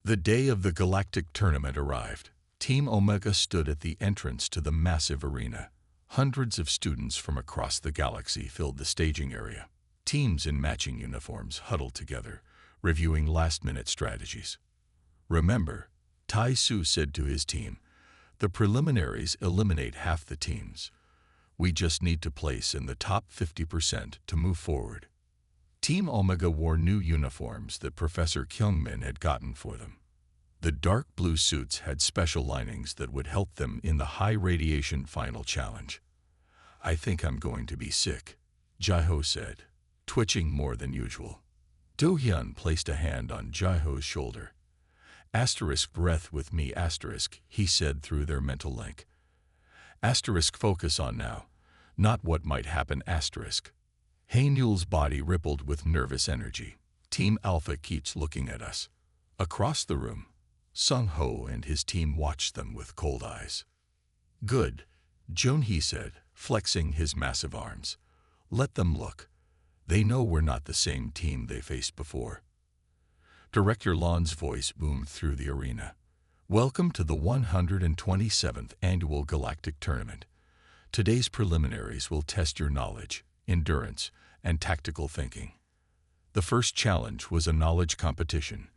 The day of the Galactic tournament arrived. Team Omega stood at the entrance to the massive arena. Hundreds of students from across the galaxy filled the staging area. Teams in matching uniforms huddled together, reviewing last-minute strategies. "Remember," Tai Su said to his team, "the preliminaries eliminate half the teams. We just need to place in the top 50% to move forward." Team Omega wore new uniforms that Professor Kyungmin had gotten for them. The dark blue suits had special linings that would help them in the high-radiation final challenge. "I think I'm going to be sick," Jaiho said, twitching more than usual. Do-hyun placed a hand on Jaiho's shoulder. "Breath with me, he said through their mental link. Focus on now, not what might happen, Hae-Nul's body rippled with nervous energy. Team Alpha keeps looking at us. Across the room, Sung-ho and his team watched them with cold eyes. "Good," Jun-hee said, flexing his massive arms. "Let them look. They know we're not the same team they faced before." Director Lan's voice boomed through the arena. "Welcome to the 127th Annual Galactic Tournament. Today's preliminaries will test your knowledge, endurance, and tactical thinking." The first challenge was a knowledge competition.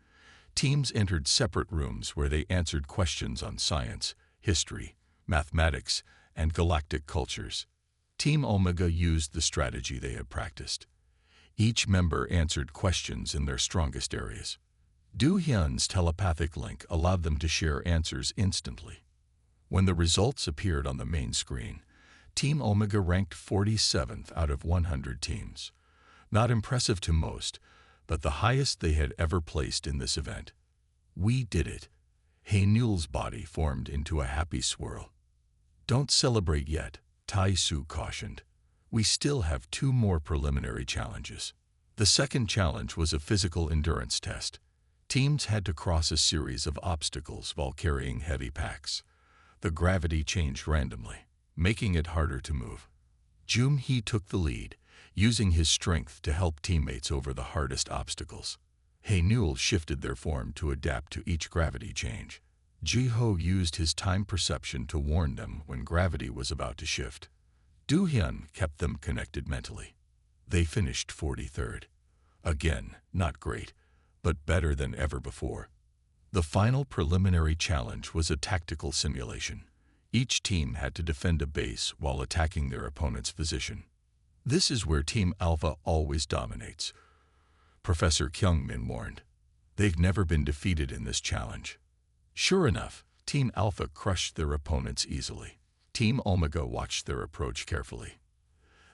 Teams entered separate rooms where they answered questions on science, history, mathematics, and galactic cultures. Team Omega used the strategy they had practiced. Each member answered questions in their strongest areas. Do-hyun's telepathic link allowed them to share answers instantly. When the results appeared on the main screen, Team Omega ranked 47th out of 100 teams. Not impressive to most, but the highest they had ever placed in this event. "We did it." Hae-Nul's body formed into a happy swirl. "Don't celebrate yet," Tai Su cautioned. "We still have 2 more preliminary challenges." The second challenge was a physical endurance test. Teams had to cross a series of obstacles while carrying heavy packs. The gravity changed randomly, making it harder to move. Jun-hee took the lead, using his strength to help teammates over the hardest obstacles. Hae-Nul shifted their form to adapt to each gravity change. Jaiho used his time perception to warn them when gravity was about to shift. Do-hyun kept them connected mentally. They finished 43rd. Again, not great, but better than ever before. The final preliminary challenge was a tactical simulation. Each team had to defend a base while attacking their opponent's position. "This is where Team Alpha always dominates," Professor Kyungmin warned. "They've never been defeated in this challenge." Sure enough, Team Alpha crushed their opponents easily. Team Omega watched their approach carefully.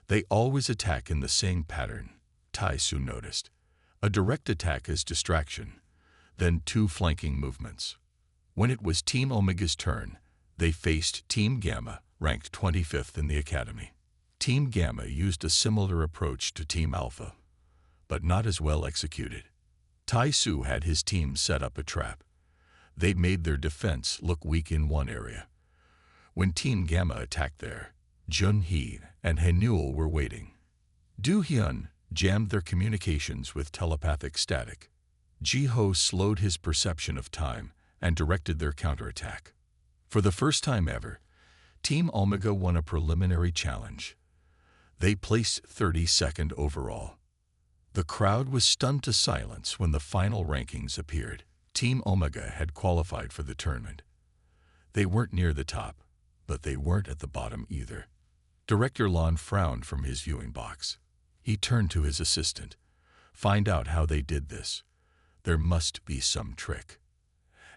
"They always attack in the same pattern," Tai Su noticed. "A direct attack as distraction, then 2 flanking movements." When it was Team Omega's turn, they faced Team Gamma, ranked 25th in the academy. Team Gamma used a similar approach to Team Alpha, but not as well executed. Tai Su had his team set up a trap. They made their defense look weak in one area. When Team Gamma attacked there, Jun-hee and Hae-Nul were waiting. Do-hyun jammed their communications with telepathic static. Jaiho slowed his perception of time and directed their counterattack. For the first time ever, Team Omega won a preliminary challenge. They placed 32nd overall. The crowd was stunned to silence when the final rankings appeared. Team Omega had qualified for the tournament. They weren't near the top, but they weren't at the bottom either. Director Lan frowned from his viewing box. He turned to his assistant. "Find out how they did this. There must be some trick."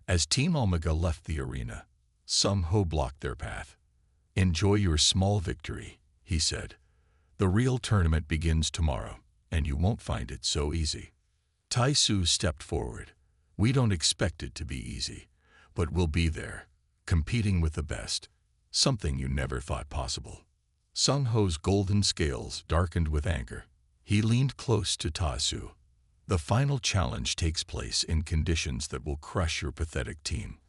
As Team Omega left the arena, Sung-ho blocked their path. "Enjoy your small victory," he said. "The real tournament begins tomorrow, and you won't find it so easy." Tai Su stepped forward. "We don't expect it to be easy, but we'll be there, competing with the best, something you never thought possible." Sung-ho's golden scales darkened with anger. He leaned close to Tai Su. "The final challenge takes place in conditions that will crush your pathetic team.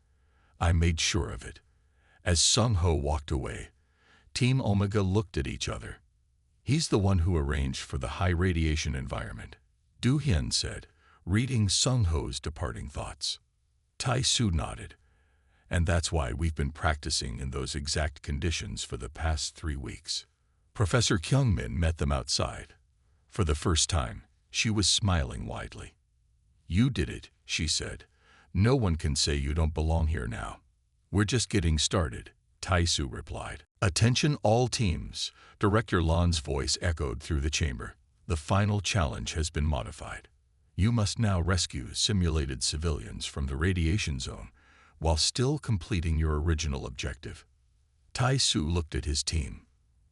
I made sure of it." As Sung-ho walked away, Team Omega looked at each other. "He's the one who arranged for the high-radiation environment," Do-hyun said, reading Sung-ho's departing thoughts. Tai-Su nodded. And that's why we've been practicing in those exact conditions for the past 3 weeks. Professor Kyungmin met them outside. For the first time, she was smiling widely. You did it, she said. No one can say you don't belong here now. We're just getting started, Tai-Su replied. Attention all teams, Director Lan's voice echoed through the chamber. The final challenge has been modified. You must now rescue simulated civilians from the radiation zone while still completing your original objective. Tai-Su looked at his team.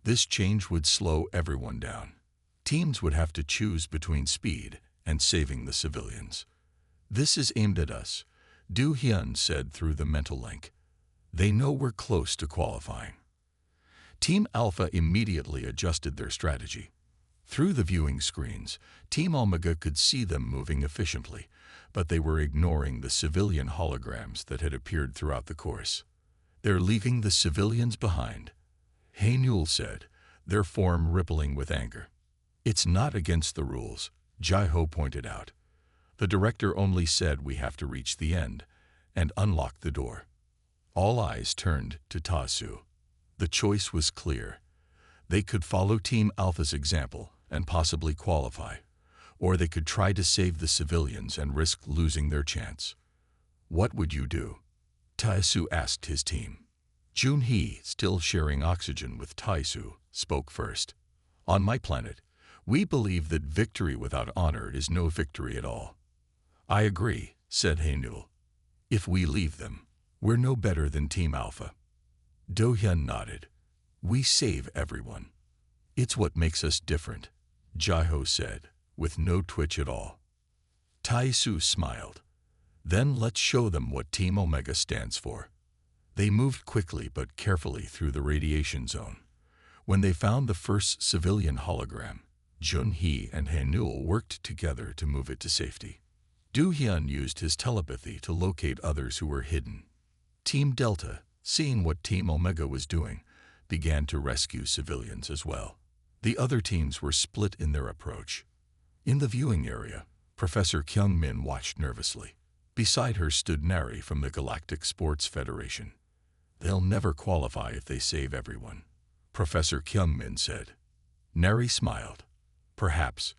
This change would slow everyone down. Teams would have to choose between speed and saving the civilians. This is aimed at us, Du Hyun said through the mental link. They know we're close to qualifying. Team Alpha immediately adjusted their strategy. Through the viewing screens, Team Omega could see them moving efficiently, but they were ignoring the civilian holograms that had appeared throughout the course. They're leaving the civilians behind, Hae-Nul said, their form rippling with anger. It's not against the rules, Jai-Ho pointed out. The director only said we have to reach the end and unlock the door. All eyes turned to Ta-Su. The choice was clear. They could follow Team Alpha's example and possibly qualify, or they could try to save the civilians and risk losing their chance. What would you do? Tai-Su asked his team. Jun-Hee, still sharing oxygen with Tai-Su, spoke first. On my planet, we believe that victory without honor is no victory at all. I agree, said Hae-Nul. If we leave them, we're no better than Team Alpha. Do-Hyun nodded. We save everyone. It's what makes us different, Jai-Ho said, with no twitch at all. Tai-Su smiled. Then let's show them what Team Omega stands for. They moved quickly but carefully through the radiation zone. When they found the first civilian hologram, Jun-Hee and Hae-Nul worked together to move it to safety. Do-Hyun used his telepathy to locate others who were hidden. Team Delta, seeing what Team Omega was doing, began to rescue civilians as well. The other teams were split in their approach. In the viewing area, Professor Kyungmin watched nervously. Beside her stood Nari from the Galactic Sports Federation. They'll never qualify if they save everyone, Professor Kyungmin said. Nari smiled. Perhaps,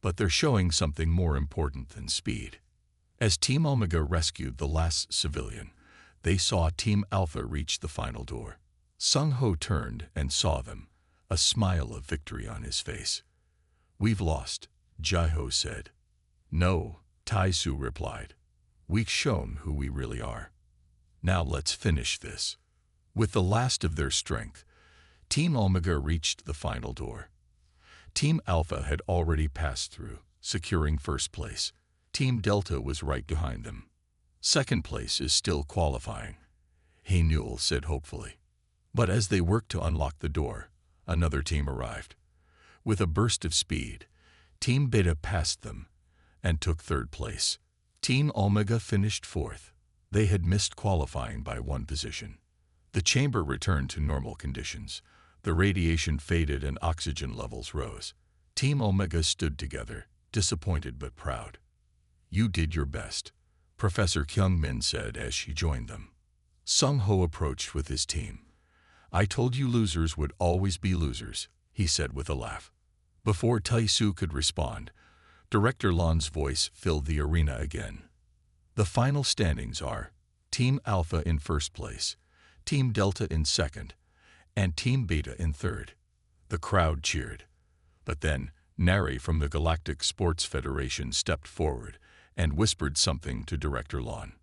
but they're showing something more important than speed. As Team Omega rescued the last civilian, they saw Team Alpha reach the final door. Sung-Ho turned and saw them, a smile of victory on his face. We've lost, Jai-Ho said. No, Tai-Su replied. We've shown who we really are. Now let's finish this. With the last of their strength, Team Omega reached the final door. Team Alpha had already passed through, securing first place. Team Delta was right behind them. Second place is still qualifying, Hae-Nul said hopefully. But as they worked to unlock the door, another team arrived. With a burst of speed, Team Beta passed them and took third place. Team Omega finished fourth. They had missed qualifying by 1 position. The chamber returned to normal conditions. The radiation faded and oxygen levels rose. Team Omega stood together, disappointed but proud. You did your best, Professor Kyungmin said as she joined them. Sung-Ho approached with his team. I told you losers would always be losers, he said with a laugh. Before Tai-Su could respond, Director Lan's voice filled the arena again. The final standings are Team Alpha in first place, Team Delta in second, and Team Beta in third. The crowd cheered. But then, Nari from the Galactic Sports Federation stepped forward and whispered something to Director Lan.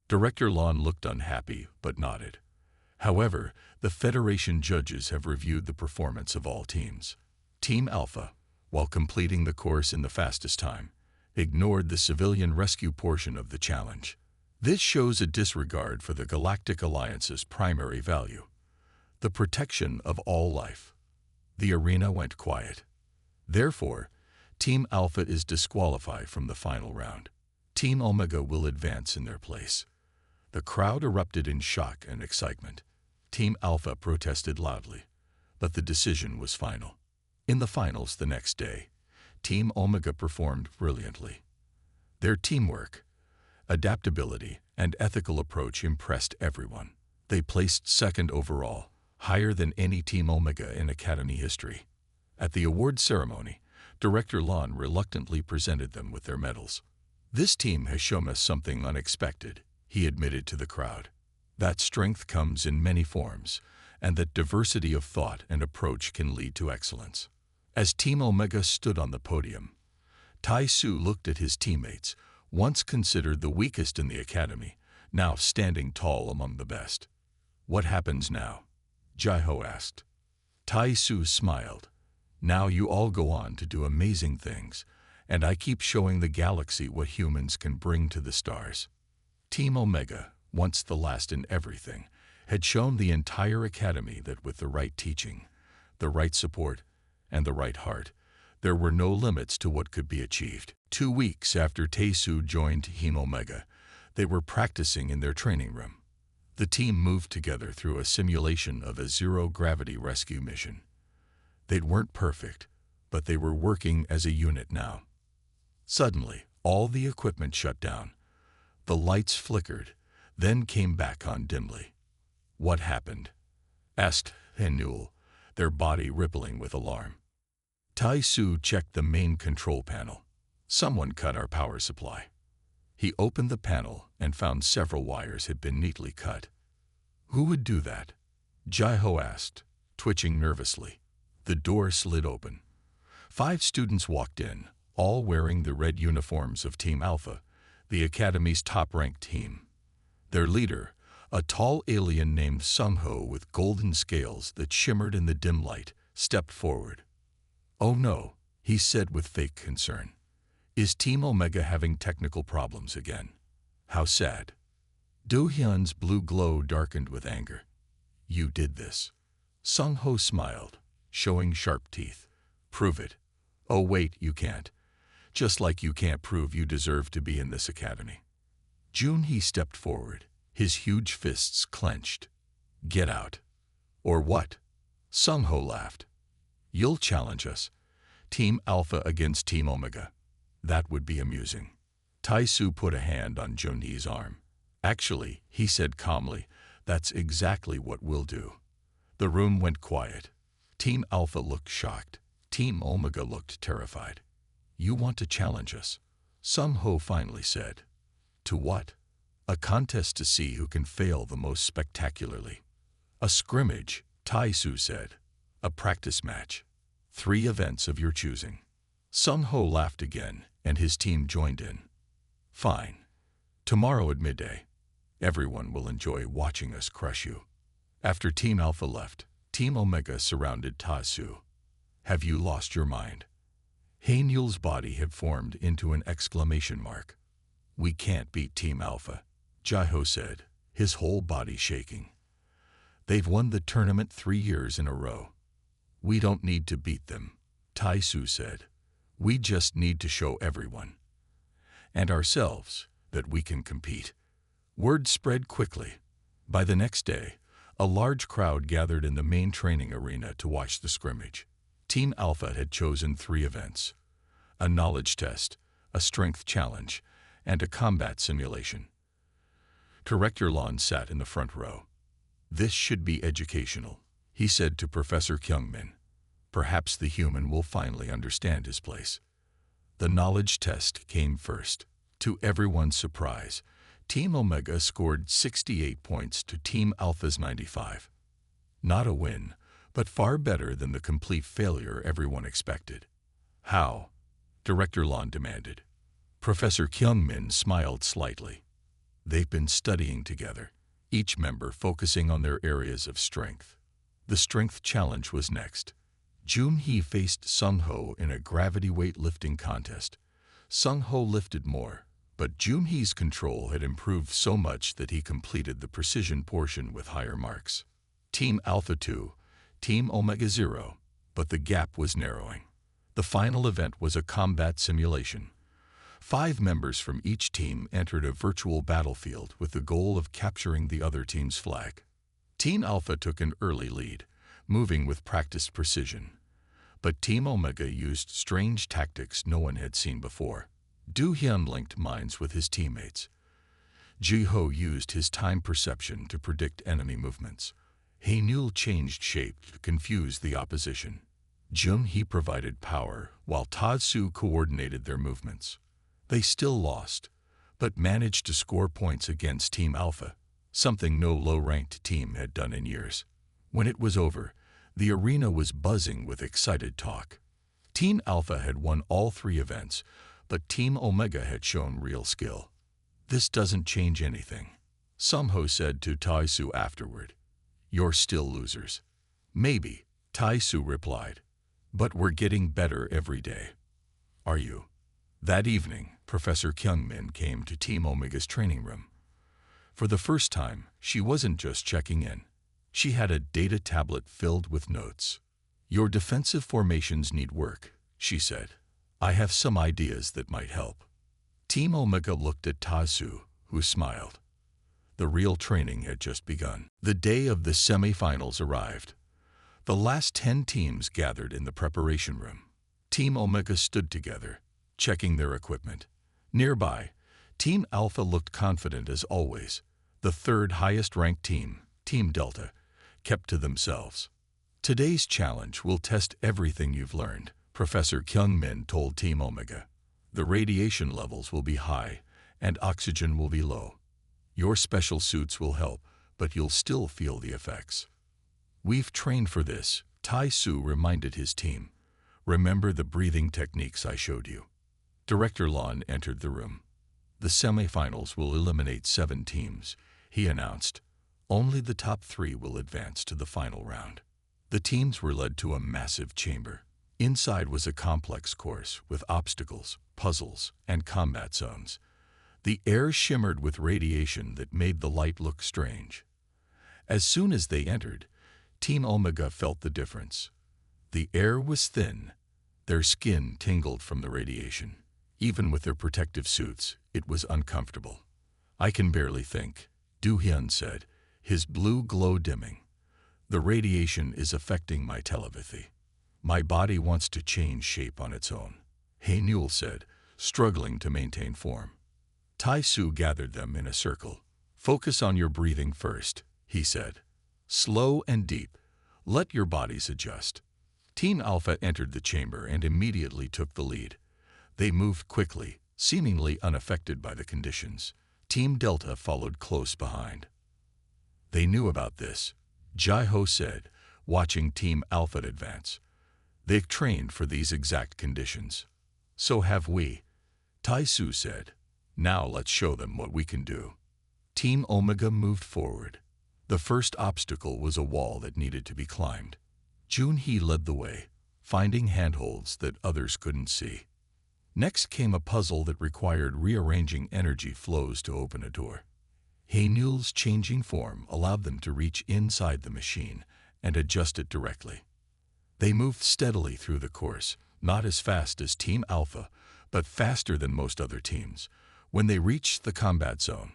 Director Lan looked unhappy but nodded. However, the Federation judges have reviewed the performance of all teams. Team Alpha, while completing the course in the fastest time, ignored the civilian rescue portion of the challenge. This shows a disregard for the Galactic Alliance's primary value, the protection of all life. The arena went quiet. Therefore, Team Alpha is disqualified from the final round. Team Omega will advance in their place. The crowd erupted in shock and excitement. Team Alpha protested loudly, but the decision was final. In the finals the next day, Team Omega performed brilliantly. Their teamwork, adaptability, and ethical approach impressed everyone. They placed second overall, higher than any Team Omega in Academy history. At the award ceremony, Director Lon reluctantly presented them with their medals. "This team has shown us something unexpected," he admitted to the crowd. "That strength comes in many forms, and that diversity of thought and approach can lead to excellence." As Team Omega stood on the podium, Tai Su looked at his teammates, once considered the weakest in the academy, now standing tall among the best. "What happens now?" Jai-Ho asked. Tai Su smiled. "Now you all go on to do amazing things, and I keep showing the galaxy what humans can bring to the stars." Team Omega, once the last in everything, had shown the entire academy that with the right teaching, the right support, and the right heart, there were no limits to what could be achieved. 2 weeks after Tae-Soo joined Team Omega, they were practicing in their training room. The team moved together through a simulation of a zero-gravity rescue mission. They weren't perfect, but they were working as a unit now. Suddenly, all the equipment shut down. The lights flickered, then came back on dimly. "What happened?" asked Henul, their body rippling with alarm. Tai-Su checked the main control panel. "Someone cut our power supply." He opened the panel and found several wires had been neatly cut. "Who would do that?" Jai-Ho asked, twitching nervously. The door slid open. 5 students walked in, all wearing the red uniforms of Team Alpha, the Academy's top-ranked team. Their leader, a tall alien named Sung-Ho with golden scales that shimmered in the dim light, stepped forward. "Oh no," he said with fake concern. "Is Team Omega having technical problems again? How sad." Do-Hyun's blue glow darkened with anger. "You did this." Sung-Ho smiled, showing sharp teeth. "Prove it." "Oh wait, you can't. Just like you can't prove you deserve to be in this academy." Joon-hee stepped forward, his huge fists clenched. "Get out." "Or what?" Sung-Ho laughed. "You'll challenge us. Team Alpha against Team Omega. That would be amusing." Tai-Su put a hand on Joon-hee's arm. "Actually," he said calmly, "that's exactly what we'll do." The room went quiet. Team Alpha looked shocked. Team Omega looked terrified. "You want to challenge us?" Sung-Ho finally said. "To what?" "A contest to see who can fail the most spectacularly." "A scrimmage," Tai-Su said. "A practice match. 3 events of your choosing." Sung-Ho laughed again, and his team joined in. "Fine. Tomorrow at midday. Everyone will enjoy watching us crush you." After Team Alpha left, Team Omega surrounded Tai-Su. "Have you lost your mind?" Hae-Nul's body had formed into an exclamation mark. "We can't beat Team Alpha," Jai-Ho said, his whole body shaking. "They've won the tournament 3 years in a row." "We don't need to beat them," Tai-Su said. "We just need to show everyone, and ourselves, that we can compete." Word spread quickly. By the next day, a large crowd gathered in the main training arena to watch the scrimmage. Team Alpha had chosen 3 events: a knowledge test, a strength challenge, and a combat simulation. Director Lon sat in the front row. "This should be educational," he said to Professor Kyungmin. "Perhaps the human will finally understand his place." The knowledge test came first. To everyone's surprise, Team Omega scored 68 points to Team Alpha's 95. Not a win, but far better than the complete failure everyone expected. "How?" Director Lon demanded. Professor Kyungmin smiled slightly. "They've been studying together, each member focusing on their areas of strength." The strength challenge was next. Joon-hee faced Sung-Ho in a gravity weight lifting contest. Sung-Ho lifted more, but Joon-hee's control had improved so much that he completed the precision portion with higher marks. Team Alpha 2, Team Omega 0, but the gap was narrowing. The final event was a combat simulation. 5 members from each team entered a virtual battlefield with the goal of capturing the other team's flag. Team Alpha took an early lead, moving with practiced precision. But Team Omega used strange tactics no one had seen before. Do-Hyun linked minds with his teammates. Jiho used his time perception to predict enemy movements. Haenul changed shape to confuse the opposition. Jung-hee provided power, while Ta-Su coordinated their movements. They still lost, but managed to score points against Team Alpha, something no low-ranked team had done in years. When it was over, the arena was buzzing with excited talk. Team Alpha had won all 3 events, but Team Omega had shown real skill. "This doesn't change anything," Sumho said to Tai-Su afterward. "You're still losers." "Maybe," Tai-Su replied, "but we're getting better every day." "Are you?" That evening, Professor Kyungmin came to Team Omega's training room. For the first time, she wasn't just checking in. She had a data tablet filled with notes. "Your defensive formations need work," she said. "I have some ideas that might help." Team Omega looked at Ta-Su, who smiled. The real training had just begun. The day of the semi-finals arrived. The last 10 teams gathered in the preparation room. Team Omega stood together, checking their equipment. Nearby, Team Alpha looked confident as always. The 3rd highest-ranked team, Team Delta, kept to themselves. "Today's challenge will test everything you've learned," Professor Kyungmin told Team Omega. "The radiation levels will be high, and oxygen will be low. Your special suits will help, but you'll still feel the effects." "We've trained for this," Tai-Su reminded his team. "Remember the breathing techniques I showed you." Director Lon entered the room. "The semifinals will eliminate 7 teams," he announced. "Only the top 3 will advance to the final round." The teams were led to a massive chamber. Inside was a complex course with obstacles, puzzles, and combat zones. The air shimmered with radiation that made the light look strange. As soon as they entered, Team Omega felt the difference. The air was thin. Their skin tingled from the radiation. Even with their protective suits, it was uncomfortable. "I can barely think," Do-hyun said, his blue glow dimming. "The radiation is affecting my telepathy. My body wants to change shape on its own," Haenul said, struggling to maintain form. Tai-Su gathered them in a circle. "Focus on your breathing first," he said. "Slow and deep. Let your bodies adjust." Team Alpha entered the chamber and immediately took the lead. They moved quickly, seemingly unaffected by the conditions. Team Delta followed close behind. "They knew about this," Jiho said, watching Team Alpha advance. "They've trained for these exact conditions." "So have we," Tai-Su said. "Now let's show them what we can do." Team Omega moved forward. The first obstacle was a wall that needed to be climbed. Jun-hee led the way, finding handholds that others couldn't see. Next came a puzzle that required rearranging energy flows to open a door. Haenul's changing form allowed them to reach inside the machine and adjust it directly. They moved steadily through the course, not as fast as Team Alpha, but faster than most other teams. When they reached the combat zone,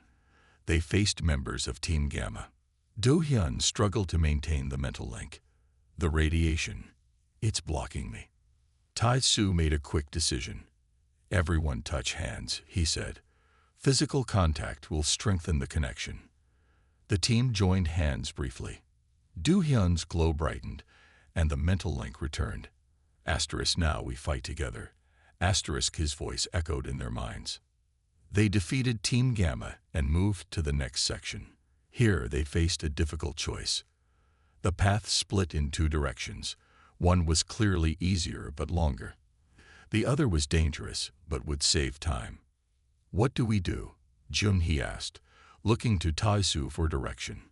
they faced members of Team Gamma. Do-hyun struggled to maintain the mental link. "The radiation, it's blocking me." Tai-Su made a quick decision. "Everyone touch hands," he said. "Physical contact will strengthen the connection." The team joined hands briefly. Do-hyun's glow brightened, and the mental link returned. "Now we fight together." His voice echoed in their minds. They defeated Team Gamma and moved to the next section. Here they faced a difficult choice. The path split in 2 directions. One was clearly easier but longer. The other was dangerous but would save time. "What do we do?" Jun-hee asked, looking to Tai-Su for direction.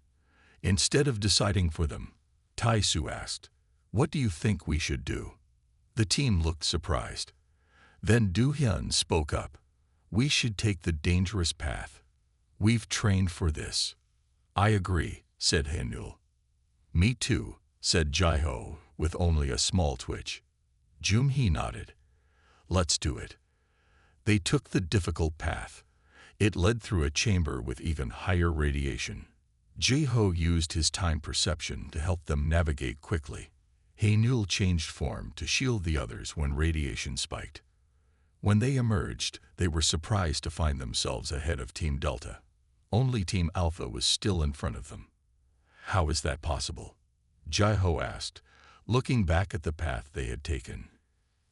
Instead of deciding for them, Tai-Su asked, "What do you think we should do?" The team looked surprised. Then Do-hyun spoke up. "We should take the dangerous path. We've trained for this." "I agree," said Haenul. "Me too," said Jiho, with only a small twitch. Jun-hee nodded. "Let's do it." They took the difficult path. It led through a chamber with even higher radiation. Jiho used his time perception to help them navigate quickly. Haenul changed form to shield the others when radiation spiked. When they emerged, they were surprised to find themselves ahead of Team Delta. Only Team Alpha was still in front of them. How is that possible? Jai-Ho asked, looking back at the path they had taken.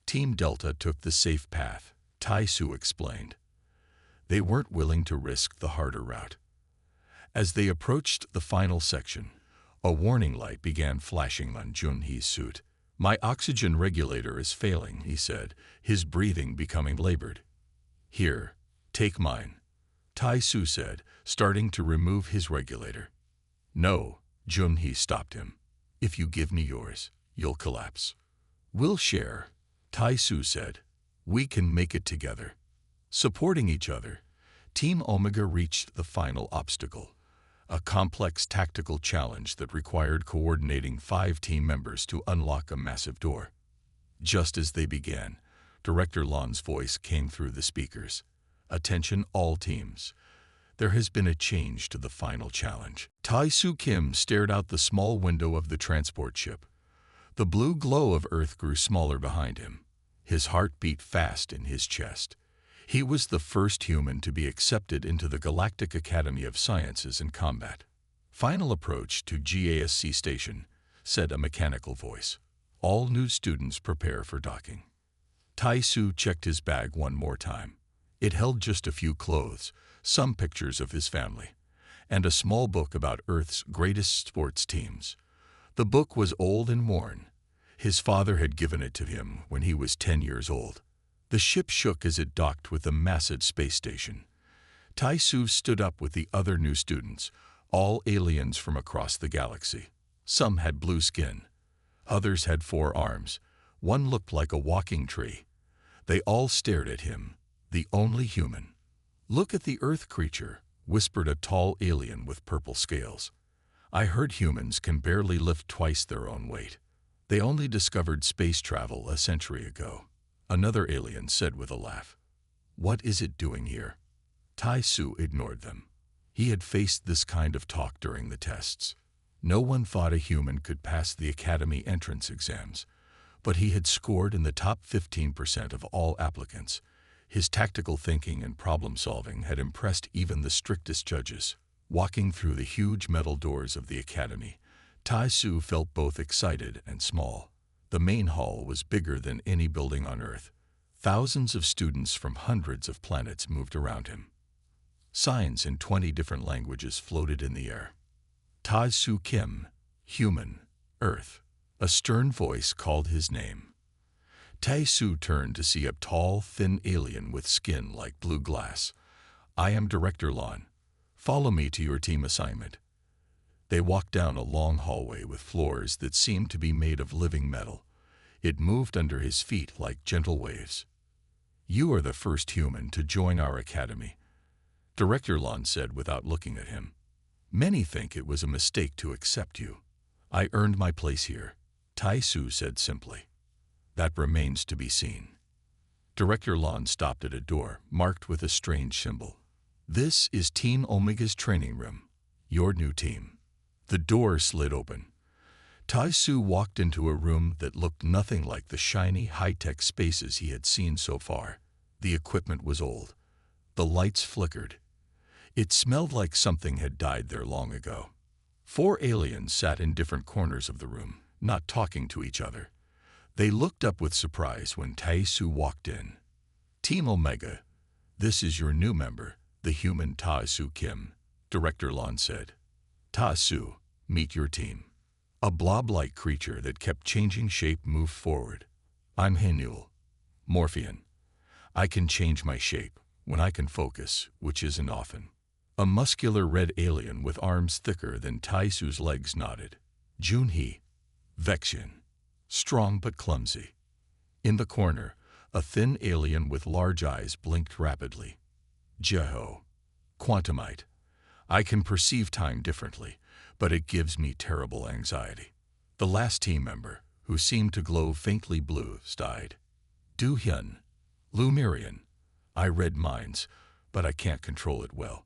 Team Delta took the safe path, Tai-Su explained. They weren't willing to risk the harder route. As they approached the final section, a warning light began flashing on Jun-Hee's suit. My oxygen regulator is failing, he said, his breathing becoming labored. Here, take mine, Tai-Su said, starting to remove his regulator. No, Jun-Hee stopped him. If you give me yours, you'll collapse. We'll share, Tai-Su said. We can make it together. Supporting each other, Team Omega reached the final obstacle, a complex tactical challenge that required coordinating 5 team members to unlock a massive door. Just as they began, Director Lan's voice came through the speakers. Attention all teams. There has been a change to the final challenge. Tai-Su Kim stared out the small window of the transport ship. The blue glow of Earth grew smaller behind him. His heart beat fast in his chest. He was the first human to be accepted into the Galactic Academy of Sciences and Combat. Final approach to GASC station, said a mechanical voice. All new students prepare for docking. Tai-Su checked his bag one more time. It held just a few clothes, some pictures of his family, and a small book about Earth's greatest sports teams. The book was old and worn. His father had given it to him when he was 10 years old. The ship shook as it docked with the massive space station. Tai-Su stood up with the other new students, all aliens from across the galaxy. Some had blue skin. Others had 4 arms. One looked like a walking tree. They all stared at him, the only human. Look at the Earth creature, whispered a tall alien with purple scales. I heard humans can barely lift twice their own weight. They only discovered space travel a century ago. Another alien said with a laugh. What is it doing here? Tai-Su ignored them. He had faced this kind of talk during the tests. No one thought a human could pass the academy entrance exams, but he had scored in the top 15% of all applicants. His tactical thinking and problem-solving had impressed even the strictest judges. Walking through the huge metal doors of the academy, Tai-Su felt both excited and small. The main hall was bigger than any building on Earth. Thousands of students from hundreds of planets moved around him. Signs in 20 different languages floated in the air. Tai-Su Kim, human, Earth. A stern voice called his name. Tai-Su turned to see a tall, thin alien with skin like blue glass. I am Director Lan. Follow me to your team assignment. They walked down a long hallway with floors that seemed to be made of living metal. It moved under his feet like gentle waves. You are the first human to join our academy, Director Lan said without looking at him. Many think it was a mistake to accept you. I earned my place here, Tai-Su said simply. That remains to be seen. Director Lan stopped at a door marked with a strange symbol. This is Team Omega's training room, your new team. The door slid open. Tai-Su walked into a room that looked nothing like the shiny, high-tech spaces he had seen so far. The equipment was old. The lights flickered. It smelled like something had died there long ago. 4 aliens sat in different corners of the room, not talking to each other. They looked up with surprise when Tai-Su walked in. Team Omega, this is your new member, the human Tai-Su Kim, Director Lan said. Tai-Su, meet your team. A blob-like creature that kept changing shape moved forward. I'm Haenul, Morphean. I can change my shape when I can focus, which isn't often. A muscular red alien with arms thicker than Tai-Su's legs nodded. Jun-Hee, Vexian, strong but clumsy. In the corner, a thin alien with large eyes blinked rapidly. Jai-Ho, Quantumite. I can perceive time differently, but it gives me terrible anxiety. The last team member, who seemed to glow faintly blue, sighed. Du-Hyun, Lumirian. I read minds, but I can't control it well.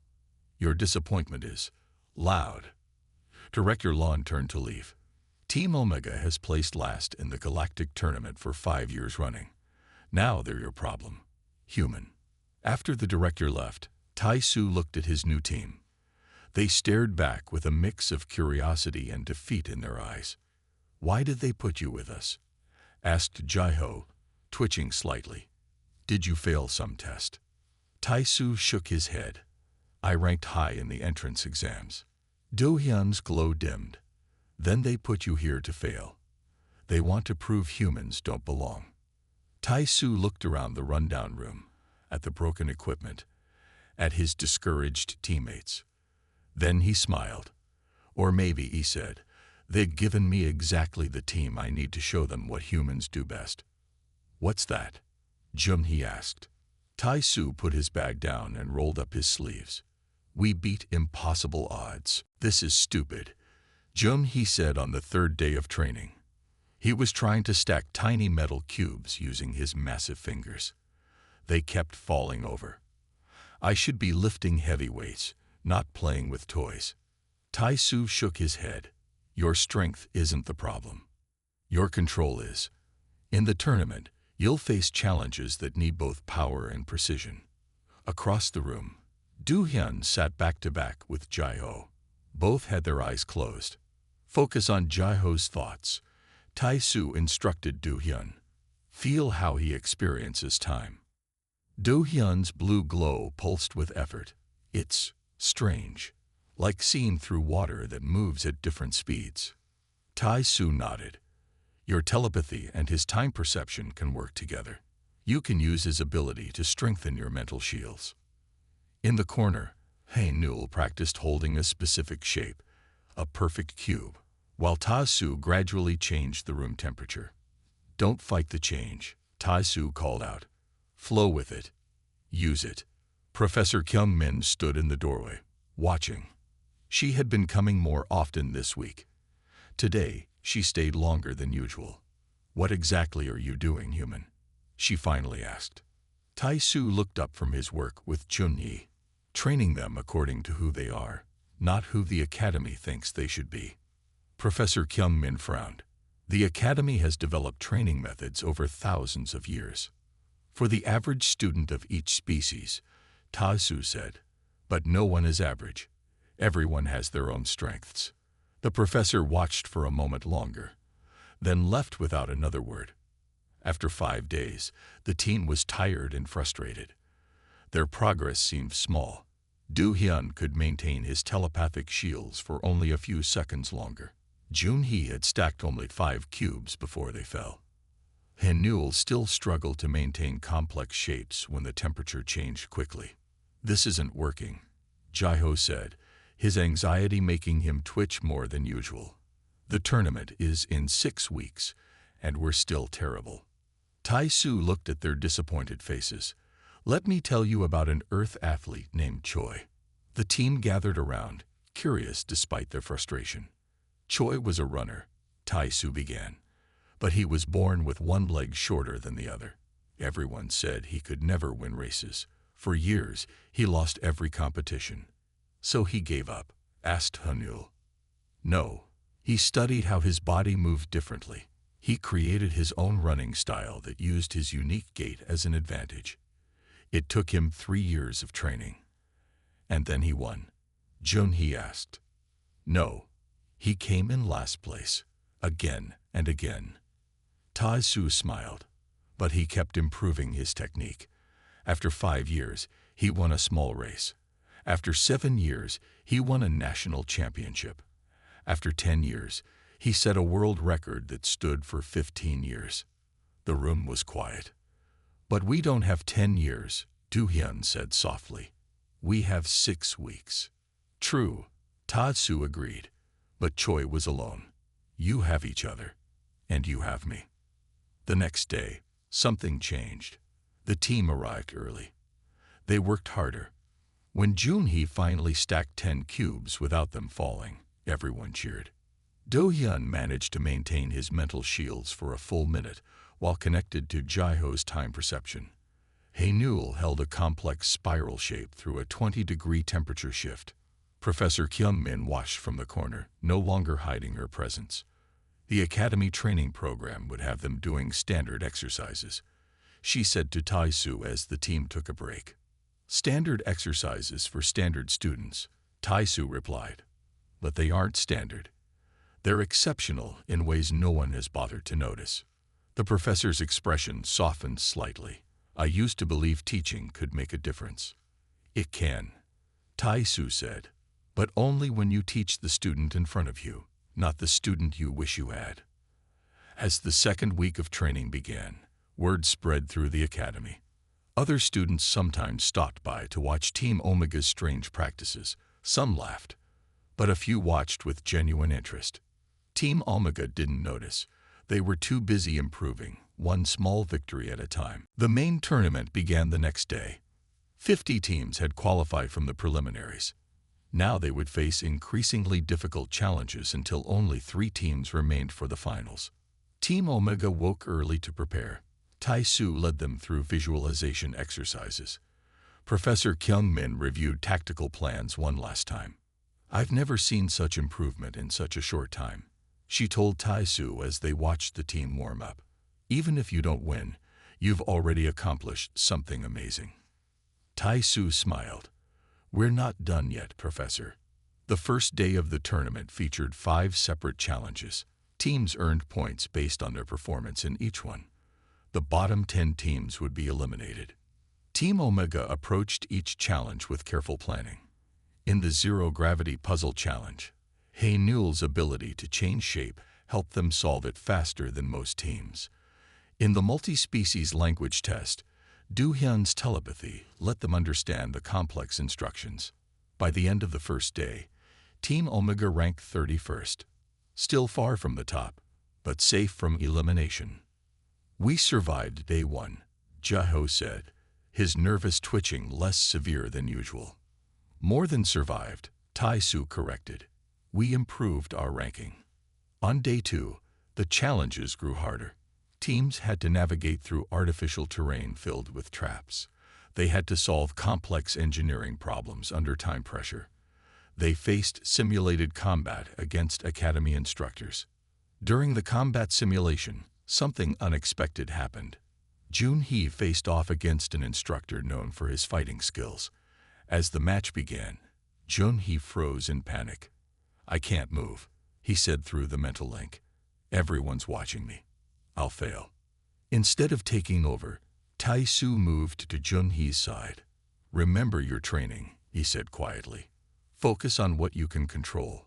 Your disappointment is loud. Director Lan turned to leave. Team Omega has placed last in the Galactic tournament for 5 years running. Now they're your problem. Human. After the director left, Tai-Su looked at his new team. They stared back with a mix of curiosity and defeat in their eyes. "Why did they put you with us?" asked Jaiho, twitching slightly. "Did you fail some test?" Taisu shook his head. "I ranked high in the entrance exams." Do-hyun's glow dimmed. "Then they put you here to fail. They want to prove humans don't belong." Taisu looked around the rundown room, at the broken equipment, at his discouraged teammates. Then he smiled. "Or maybe," he said, "they've given me exactly the team I need to show them what humans do best." "What's that?" Jung-hee asked. Taisu put his bag down and rolled up his sleeves. "We beat impossible odds. This is stupid," Jung-hee said on the third day of training. He was trying to stack tiny metal cubes using his massive fingers. They kept falling over. "I should be lifting heavy weights, not playing with toys." Taisu shook his head. "Your strength isn't the problem. Your control is. In the tournament, you'll face challenges that need both power and precision." Across the room, Do-hyun sat back to back with Jaiho. Both had their eyes closed. "Focus on Jaiho's thoughts," Taisu instructed Do-hyun. "Feel how he experiences time." Do-hyun's blue glow pulsed with effort. "It's strange, like seeing through water that moves at different speeds." Taisu nodded. "Your telepathy and his time perception can work together. You can use his ability to strengthen your mental shields." In the corner, Hae-Nul practiced holding a specific shape, a perfect cube, while Taisu gradually changed the room temperature. "Don't fight the change," Taisu called out. "Flow with it. Use it." Professor Kyung-min stood in the doorway, watching. She had been coming more often this week. Today, she stayed longer than usual. "What exactly are you doing, human?" she finally asked. Taisu looked up from his work with Jung-hee. "Training them according to who they are, not who the Academy thinks they should be." Professor Kyung-min frowned. "The Academy has developed training methods over thousands of years for the average student of each species," Taisu said. "But no one is average. Everyone has their own strengths." The professor watched for a moment longer, then left without another word. After 5 days, the team was tired and frustrated. Their progress seemed small. Do-hyun could maintain his telepathic shields for only a few seconds longer. Jung-hee had stacked only 5 cubes before they fell. Hae-Nul still struggled to maintain complex shapes when the temperature changed quickly. "This isn't working," Jaiho said, his anxiety making him twitch more than usual. "The tournament is in 6 weeks, and we're still terrible." Taisu looked at their disappointed faces. "Let me tell you about an Earth athlete named Choi." The team gathered around, curious despite their frustration. "Choi was a runner," Taisu began, "but he was born with one leg shorter than the other. Everyone said he could never win races. For years, he lost every competition. So he gave up," asked Hae-Nul. "No. He studied how his body moved differently. He created his own running style that used his unique gait as an advantage. It took him 3 years of training." "And then he won?" Jung-hee asked. "No. He came in last place, again and again." Taisu smiled, but he kept improving his technique. After 5 years, he won a small race. After 7 years, he won a national championship. After 10 years, he set a world record that stood for 15 years. The room was quiet. "But we don't have 10 years, Do-hyun said softly. "We have 6 weeks." "True," Taisu agreed, "but Choi was alone. You have each other, and you have me." The next day, something changed. The team arrived early. They worked harder. When Jung-hee finally stacked 10 cubes without them falling, everyone cheered. Do-hyun managed to maintain his mental shields for a full minute while connected to Jaiho's time perception. Hae-Nul held a complex spiral shape through a 20-degree temperature shift. Professor Kyung-min watched from the corner, no longer hiding her presence. The academy training program would have them doing standard exercises, she said to Taisu as the team took a break. "Standard exercises for standard students," Tai-Su replied. But they aren't standard. They're exceptional in ways no one has bothered to notice. The professor's expression softened slightly. I used to believe teaching could make a difference. It can, Tai-Su said, but only when you teach the student in front of you, not the student you wish you had. As the second week of training began, word spread through the academy. Other students sometimes stopped by to watch Team Omega's strange practices. Some laughed, but a few watched with genuine interest. Team Omega didn't notice. They were too busy improving, one small victory at a time. The main tournament began the next day. 50 teams had qualified from the preliminaries. Now they would face increasingly difficult challenges until only 3 teams remained for the finals. Team Omega woke early to prepare. Tai-Su led them through visualization exercises. Professor Kyung-min reviewed tactical plans one last time. I've never seen such improvement in such a short time, she told Tai-Su as they watched the team warm up. Even if you don't win, you've already accomplished something amazing. Tai-Su smiled. We're not done yet, Professor. The first day of the tournament featured 5 separate challenges. Teams earned points based on their performance in each one. The bottom 10 teams would be eliminated. Team Omega approached each challenge with careful planning. In the zero-gravity puzzle challenge, Hae-Newell's ability to change shape helped them solve it faster than most teams. In the multi-species language test, Do-hyun's telepathy let them understand the complex instructions. By the end of the first day, Team Omega ranked 31st. Still far from the top, but safe from elimination. We survived day 1, Jae-ho said, his nervous twitching less severe than usual. More than survived, Tai-Su corrected. We improved our ranking. On day 2, the challenges grew harder. Teams had to navigate through artificial terrain filled with traps. They had to solve complex engineering problems under time pressure. They faced simulated combat against academy instructors. During the combat simulation, something unexpected happened. Jun-hee faced off against an instructor known for his fighting skills. As the match began, Jun-hee froze in panic. I can't move, he said through the mental link. Everyone's watching me. I'll fail. Instead of taking over, Tai-Su moved to Jun-hee's side. Remember your training, he said quietly. Focus on what you can control.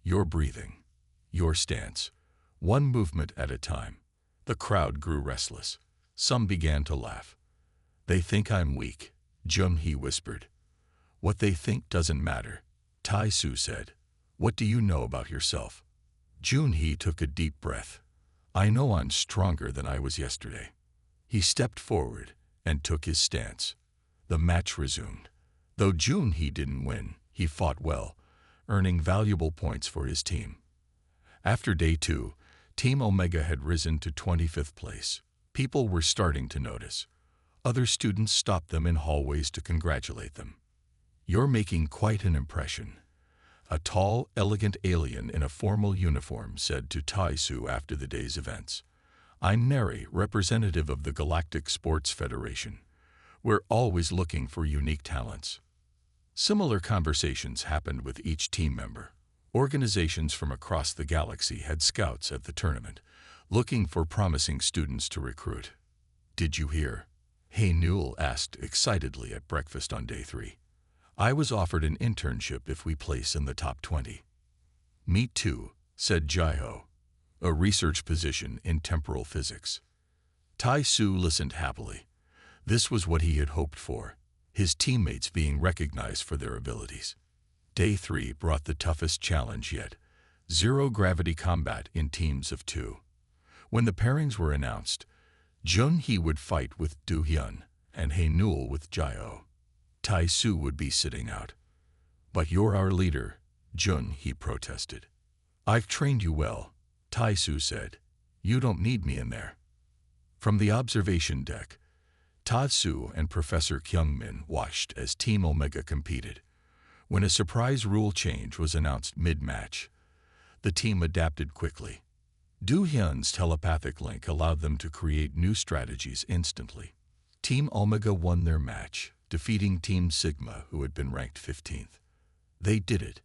Your breathing, your stance, one movement at a time. The crowd grew restless. Some began to laugh. They think I'm weak, Jun-hee whispered. What they think doesn't matter, Tai-Su said. What do you know about yourself? Jun-hee took a deep breath. I know I'm stronger than I was yesterday. He stepped forward and took his stance. The match resumed. Though Jun-hee didn't win, he fought well, earning valuable points for his team. After day 2, Team Omega had risen to 25th place. People were starting to notice. Other students stopped them in hallways to congratulate them. You're making quite an impression, a tall, elegant alien in a formal uniform said to Tai-Su after the day's events. I'm Neri, representative of the Galactic Sports Federation. We're always looking for unique talents. Similar conversations happened with each team member. Organizations from across the galaxy had scouts at the tournament, looking for promising students to recruit. Did you hear? Hae-Newell asked excitedly at breakfast on day 3. I was offered an internship if we place in the top 20. Me too, said Jae-ho, a research position in temporal physics. Tai-Su listened happily. This was what he had hoped for, his teammates being recognized for their abilities. Day 3 brought the toughest challenge yet, zero-gravity combat in teams of 2. When the pairings were announced, Jun-hee would fight with Do-hyun and Hae-Newell with Jae-ho. Tai-Su would be sitting out. But you're our leader, Jun-hee protested. I've trained you well, Tai-Su said. You don't need me in there. From the observation deck, Ta-Su and Professor Kyung-min watched as Team Omega competed. When a surprise rule change was announced mid-match, the team adapted quickly. Do-hyun's telepathic link allowed them to create new strategies instantly. Team Omega won their match, defeating Team Sigma, who had been ranked 15th. They did it,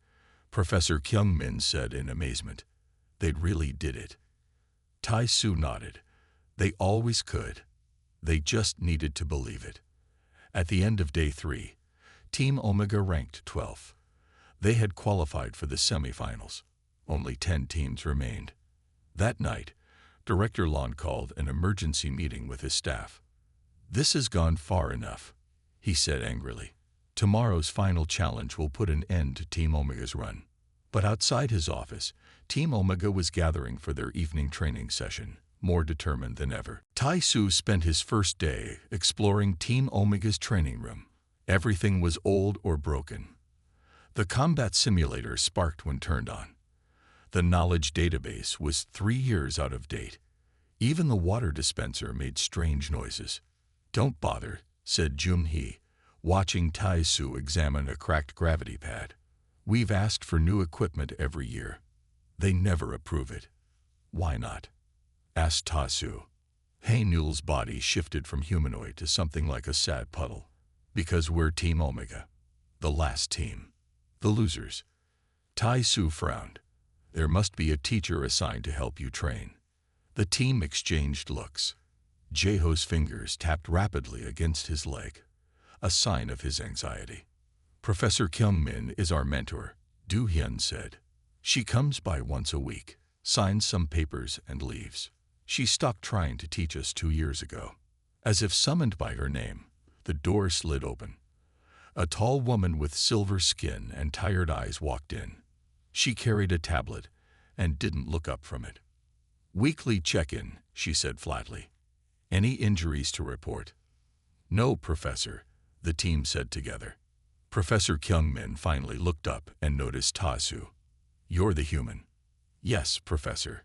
Professor Kyung-min said in amazement. They really did it. Tai-Su nodded. They always could. They just needed to believe it. At the end of day 3, Team Omega ranked 12th. They had qualified for the semifinals. Only 10 teams remained. That night, Director Lon called an emergency meeting with his staff. "This has gone far enough," he said angrily. "Tomorrow's final challenge will put an end to Team Omega's run." But outside his office, Team Omega was gathering for their evening training session, more determined than ever. Tai-Su spent his first day exploring Team Omega's training room. Everything was old or broken. The combat simulator sparked when turned on. The knowledge database was 3 years out of date. Even the water dispenser made strange noises. "Don't bother," said Jun-hee, watching Tai-Su examine a cracked gravity pad. "We've asked for new equipment every year. They never approve it." "Why not?" asked Tai-Su. Hae-Newell's body shifted from humanoid to something like a sad puddle. "Because we're Team Omega. The last team. The losers." Tai-Su frowned. "There must be a teacher assigned to help you train." The team exchanged looks. Jaeho's fingers tapped rapidly against his leg, a sign of his anxiety. "Professor Kyung-min is our mentor," Do-hyun said. "She comes by once a week, signs some papers and leaves. She stopped trying to teach us 2 years ago." As if summoned by her name, the door slid open. A tall woman with silver skin and tired eyes walked in. She carried a tablet and didn't look up from it. "Weekly check-in," she said flatly. "Any injuries to report?" "No, Professor," the team said together. Professor Kyung-min finally looked up and noticed Ta-Su. "You're the human." "Yes, Professor."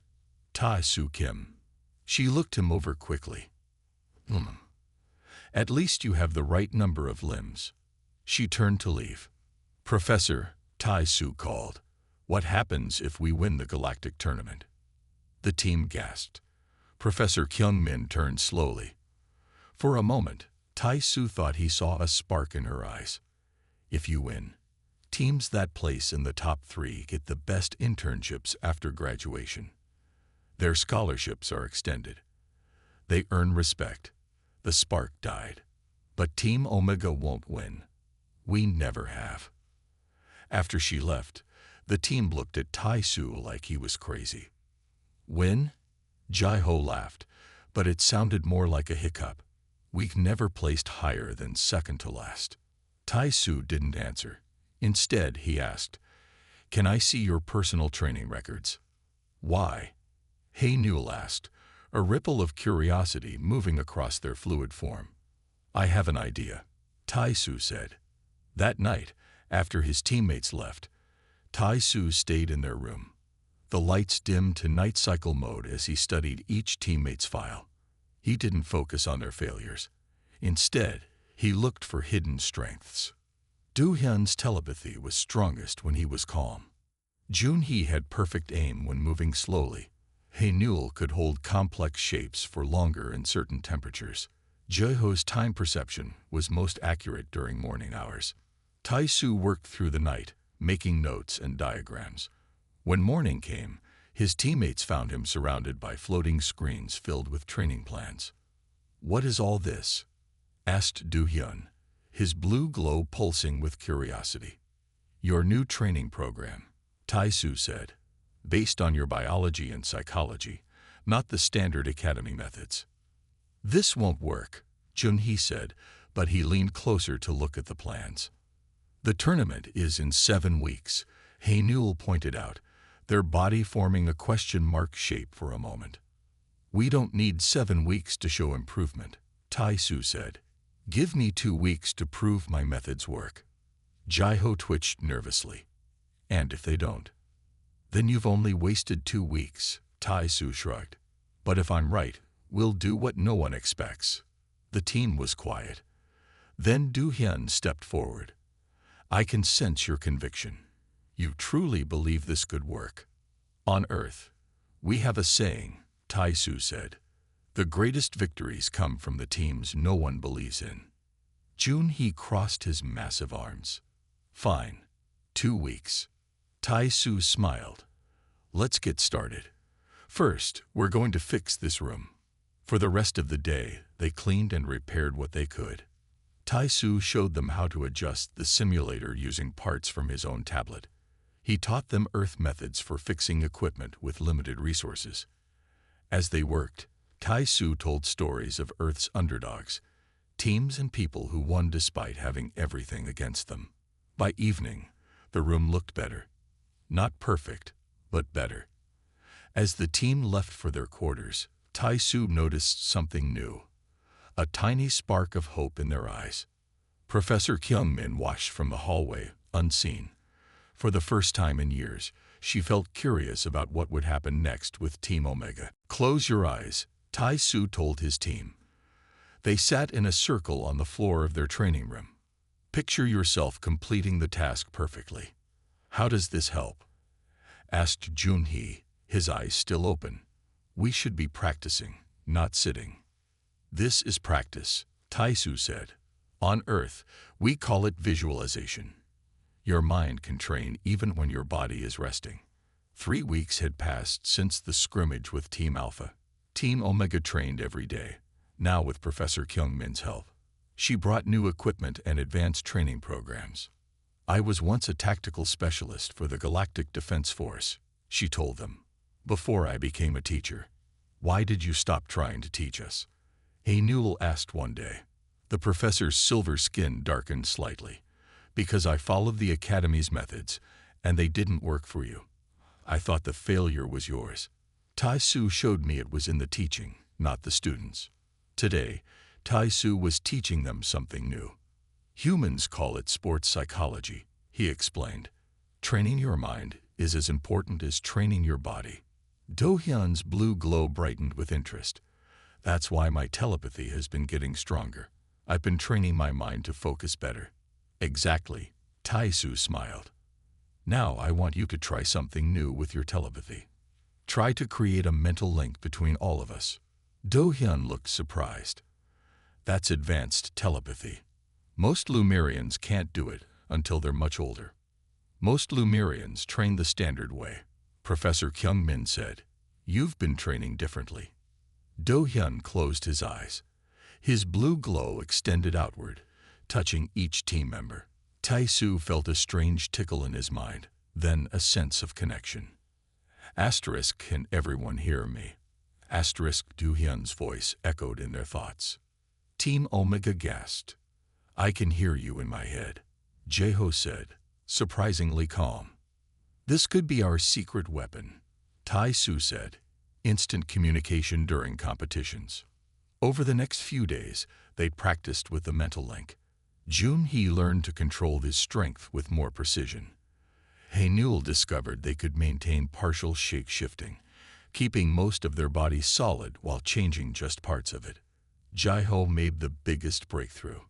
Ta-Su Kim. She looked him over quickly. "At least you have the right number of limbs." She turned to leave. "Professor," Tai-Su called, "what happens if we win the Galactic tournament?" The team gasped. Professor Kyung-min turned slowly. For a moment, Tai-Su thought he saw a spark in her eyes. "If you win, teams that place in the top 3 get the best internships after graduation. Their scholarships are extended. They earn respect." The spark died. "But Team Omega won't win. We never have." After she left, the team looked at Tai-Su like he was crazy. "Win?" Jaeho laughed, but it sounded more like a hiccup. "We've never placed higher than second to last." Tai-Su didn't answer. Instead, he asked, "Can I see your personal training records?" "Why?" Hae-Newell asked, a ripple of curiosity moving across their fluid form. "I have an idea," Tai-Su said. That night, after his teammates left, Tai-Su stayed in their room. The lights dimmed to night cycle mode as he studied each teammate's file. He didn't focus on their failures. Instead, he looked for hidden strengths. Do-hyun's telepathy was strongest when he was calm. Jun-hee had perfect aim when moving slowly. Hae-Newell could hold complex shapes for longer in certain temperatures. Jaeho's time perception was most accurate during morning hours. Tai-Su worked through the night, making notes and diagrams. When morning came, his teammates found him surrounded by floating screens filled with training plans. "What is all this?" asked Do-hyun, his blue glow pulsing with curiosity. "Your new training program," Tai-Su said, "based on your biology and psychology, not the standard academy methods." "This won't work," Jun-hee said, but he leaned closer to look at the plans. "The tournament is in 7 weeks, Hae-Newell pointed out, their body forming a question mark shape for a moment. "We don't need 7 weeks to show improvement," Tai-Su said. "Give me 2 weeks to prove my methods work." Jaeho twitched nervously. "And if they don't?" "Then you've only wasted 2 weeks, Tai-Su shrugged. "But if I'm right, we'll do what no one expects." The team was quiet. Then Do-hyun stepped forward. "I can sense your conviction. You truly believe this could work." "On Earth, we have a saying," Tai-Su said. "The greatest victories come from the teams no one believes in." Jun-hee crossed his massive arms. "Fine. 2 weeks. Tai Su smiled. Let's get started. First, we're going to fix this room. For the rest of the day, they cleaned and repaired what they could. Tai Su showed them how to adjust the simulator using parts from his own tablet. He taught them Earth methods for fixing equipment with limited resources. As they worked, Tai Su told stories of Earth's underdogs, teams and people who won despite having everything against them. By evening, the room looked better. Not perfect, but better. As the team left for their quarters, Tai Su noticed something new. A tiny spark of hope in their eyes. Professor Kyungmin watched from the hallway, unseen. For the first time in years, she felt curious about what would happen next with Team Omega. Close your eyes, Tai Su told his team. They sat in a circle on the floor of their training room. Picture yourself completing the task perfectly. How does this help? Asked Junhee, his eyes still open. We should be practicing, not sitting. This is practice, Tai Su said. On Earth, we call it visualization. Your mind can train even when your body is resting. 3 weeks had passed since the scrimmage with Team Alpha. Team Omega trained every day, now with Professor Kyungmin's help. She brought new equipment and advanced training programs. I was once a tactical specialist for the Galactic Defense Force, she told them, before I became a teacher. Why did you stop trying to teach us? Hae-Newell asked one day. The professor's silver skin darkened slightly. Because I followed the Academy's methods, and they didn't work for you. I thought the failure was yours. Tai Su showed me it was in the teaching, not the students. Today, Tai Su was teaching them something new. Humans call it sports psychology, he explained. Training your mind is as important as training your body. Do-hyun's blue glow brightened with interest. That's why my telepathy has been getting stronger. I've been training my mind to focus better. Exactly, Tai Su smiled. Now I want you to try something new with your telepathy. Try to create a mental link between all of us. Do-hyun looked surprised. That's advanced telepathy. Most Lumerians can't do it until they're much older. Most Lumerians train the standard way, Professor Kyungmin said. You've been training differently. Do-hyun closed his eyes. His blue glow extended outward, touching each team member. Tai Su felt a strange tickle in his mind, then a sense of connection. Asterisk, can everyone hear me? Asterisk, Do-hyun's voice echoed in their thoughts. Team Omega gasped. I can hear you in my head, Jae-ho said, surprisingly calm. This could be our secret weapon, Tai Su said. Instant communication during competitions. Over the next few days, they practiced with the mental link. Junhee learned to control his strength with more precision. Hae-Newell discovered they could maintain partial shape-shifting, keeping most of their body solid while changing just parts of it. Jae-ho made the biggest breakthrough.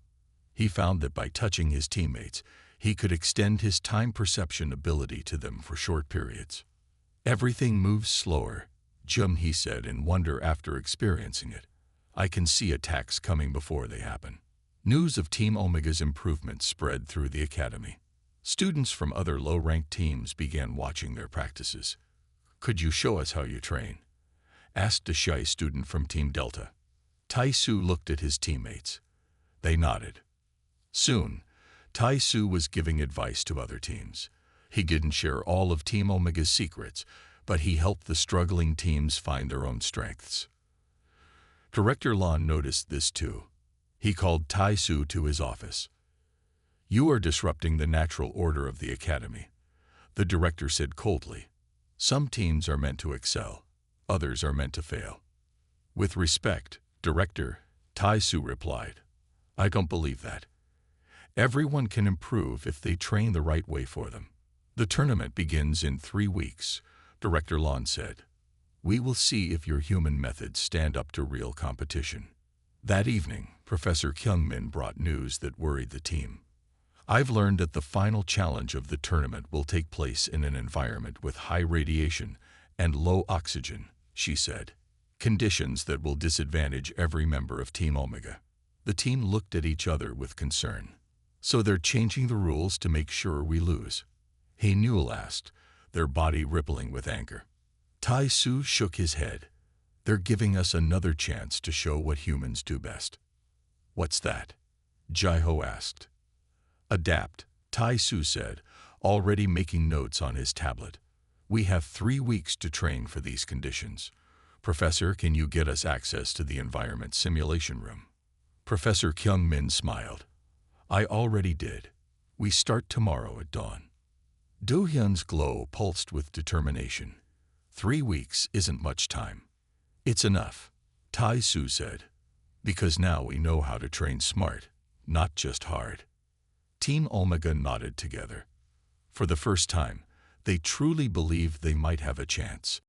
He found that by touching his teammates, he could extend his time perception ability to them for short periods. Everything moves slower, Junhee said in wonder after experiencing it. I can see attacks coming before they happen. News of Team Omega's improvements spread through the academy. Students from other low-ranked teams began watching their practices. Could you show us how you train? Asked a shy student from Team Delta. Tai Su looked at his teammates. They nodded. Soon, Tai Su was giving advice to other teams. He didn't share all of Team Omega's secrets, but he helped the struggling teams find their own strengths. Director Lon noticed this too. He called Tai Su to his office. You are disrupting the natural order of the academy, the director said coldly. Some teams are meant to excel, others are meant to fail. With respect, Director, Tai Su replied. I don't believe that. Everyone can improve if they train the right way for them. The tournament begins in 3 weeks, Director Lon said. We will see if your human methods stand up to real competition. That evening, Professor Kyungmin brought news that worried the team. I've learned that the final challenge of the tournament will take place in an environment with high radiation and low oxygen, she said. Conditions that will disadvantage every member of Team Omega. The team looked at each other with concern. So they're changing the rules to make sure we lose. He Newell asked, their body rippling with anger. Tai Su shook his head. They're giving us another chance to show what humans do best. What's that? Jai-Ho asked. Adapt, Tai Su said, already making notes on his tablet. We have 3 weeks to train for these conditions. Professor, can you get us access to the environment simulation room? Professor Kyung-min smiled. I already did. We start tomorrow at dawn. Do-hyun's glow pulsed with determination. 3 weeks isn't much time. It's enough, Tai Su said, because now we know how to train smart, not just hard. Team Omega nodded together. For the first time, they truly believed they might have a chance.